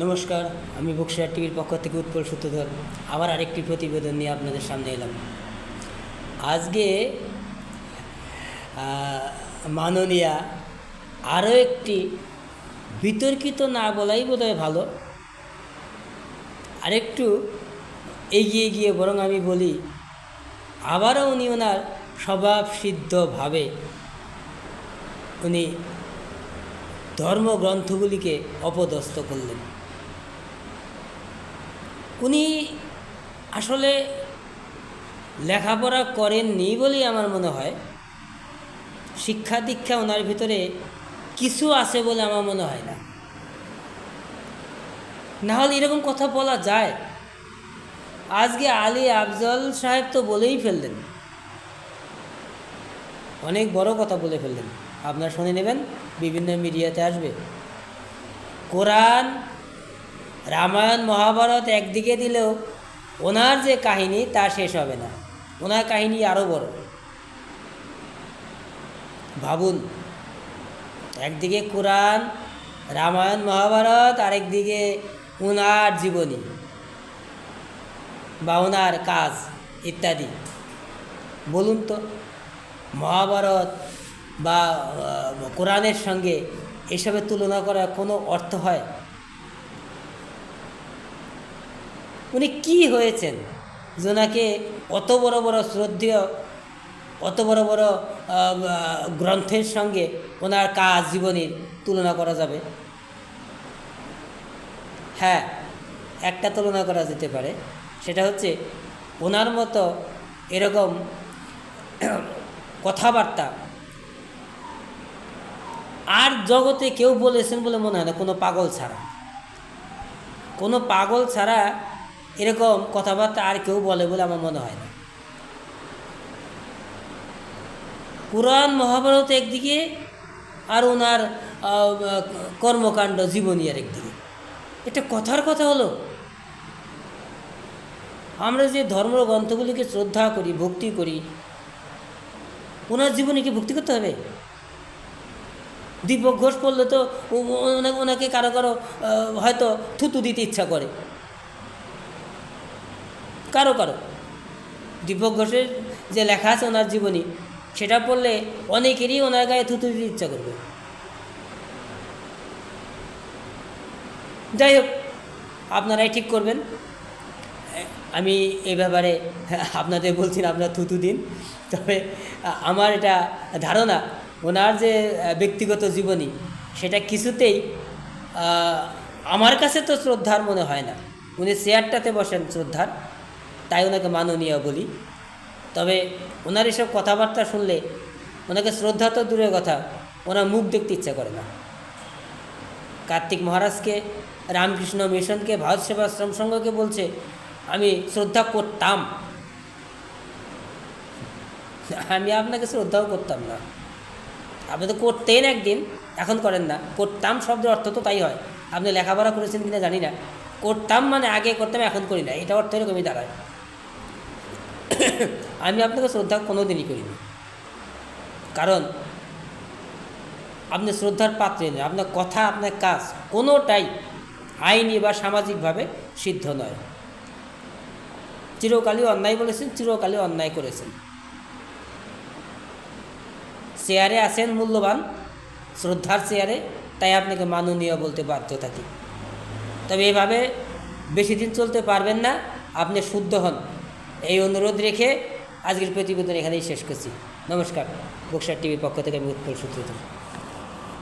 নমস্কার, আমি বক্সিয়ার টিভির পক্ষ থেকে উৎপল সূত্রধর আবার আরেকটি প্রতিবেদন নিয়ে আপনাদের সামনে এলাম। আজকে মাননীয়া আরও একটি বিতর্কিত না বলাই বোধহয় ভালো, আরেকটু এগিয়ে গিয়ে বরং আমি বলি আবারও উনি ওনার স্বভাবসিদ্ধভাবে উনি ধর্মগ্রন্থগুলিকে অপদস্থ করলেন। উনি আসলে লেখাপড়া করেননি বলেই আমার মনে হয়, শিক্ষা দীক্ষা ওনার ভিতরে কিছু আছে বলে আমার মনে হয় না। না হলে এরকম কথা বলা যায়? আজকে আলী আফজল সাহেব তো বলেই ফেললেন, অনেক বড় কথা বলে ফেললেন, আপনারা শুনে নেবেন, বিভিন্ন মিডিয়াতে আসবে। কোরআন, রামায়ণ, মহাভারত একদিকে দিলেও ওনার যে কাহিনী তা শেষ হবে না, ওনার কাহিনী আরও বড়। ভাবুন, একদিকে কোরআন, রামায়ণ, মহাভারত, আরেকদিকে ওনার জীবনী বা ওনার কাজ ইত্যাদি। বলুন তো, মহাভারত বা কোরআনের সঙ্গে এসবের তুলনা করার কোনো অর্থ হয়? উনি কি হয়েছেন যে ওনাকে অত বড় বড় শ্রদ্ধেয়, অত বড় বড় গ্রন্থের সঙ্গে ওনার কাজ জীবনীর তুলনা করা যাবে? হ্যাঁ, একটা তুলনা করা যেতে পারে, সেটা হচ্ছে ওনার মতো এরকম কথাবার্তা আর জগতে কেউ বলেছেন বলে মনে হয় না, কোনো পাগল ছাড়া। কোনো পাগল ছাড়া এরকম কথাবার্তা আর কেউ বলে বলে আমার মনে হয় না। কোরআন মহাভারত একদিকে আর ওনার কর্মকাণ্ড জীবনী আর একদিকে। এটা কথার কথা হলো? আমরা যে ধর্মগ্রন্থগুলিকে শ্রদ্ধা করি, ভক্তি করি, ওনার জীবনীকে ভক্তি করতে হবে? দীপক ঘোষ পড়লে তো ওনাকে কারো কারো হয়তো থুতু দিতে ইচ্ছা করে, কারো কারো। দীপক ঘোষের যে লেখা আছে ওনার জীবনী, সেটা পড়লে অনেকেরই ওনার গায়ে থুতু দিতে ইচ্ছা করবে। যাই হোক, আপনারাই ঠিক করবেন। আমি এই ব্যাপারে আপনাদের বলছি না আপনারা থুতু দিন, তবে আমার এটা ধারণা ওনার যে ব্যক্তিগত জীবনী সেটা কিছুতেই আমার কাছে তো শ্রদ্ধার মনে হয় না। উনি চেয়ারটাতে বসেন শ্রদ্ধার, তাই ওনাকে মাননীয় বলি। তবে ওনার এসব কথাবার্তা শুনলে ওনাকে শ্রদ্ধা তো দূরের কথা, ওনার মুখ দেখতে ইচ্ছা করে না। কার্তিক মহারাজকে, রামকৃষ্ণ মিশনকে, ভারত সেবাশ্রম সংঘকে বলছে আমি শ্রদ্ধা করতাম। আমি আপনাকে শ্রদ্ধাও করতাম না, আপনি তো করতেন একদিন, এখন করেন না। করতাম শব্দের অর্থ তো তাই হয়, আপনি লেখাপড়া করেছেন কিনা জানি না। করতাম মানে আগে করতাম, এখন করি না, এটা অর্থ এরকমই দাঁড়ায়। আমি আপনাকে শ্রদ্ধা কোনো দিনই করিনি, কারণ আপনি শ্রদ্ধার পাত্রই নয়। আপনার কথা, আপনার কাজ কোনোটাই আইনি বা সামাজিকভাবে সিদ্ধ নয়। চিরকালই অন্যায় বলেছেন, চিরকালই অন্যায় করেছেন। চেয়ারে আছেন মূল্যবান, শ্রদ্ধার চেয়ারে, তাই আপনাকে মাননীয় বলতে বাধ্য থাকি। তবে এভাবে বেশি দিন চলতে পারবেন না, আপনি শুদ্ধ হন, এই অনুরোধ রেখে আজকের প্রতিবেদন এখানেই শেষ করছি। নমস্কার, বক্সিয়ার টিভির পক্ষ থেকে আমি উৎপল সূত্রধর।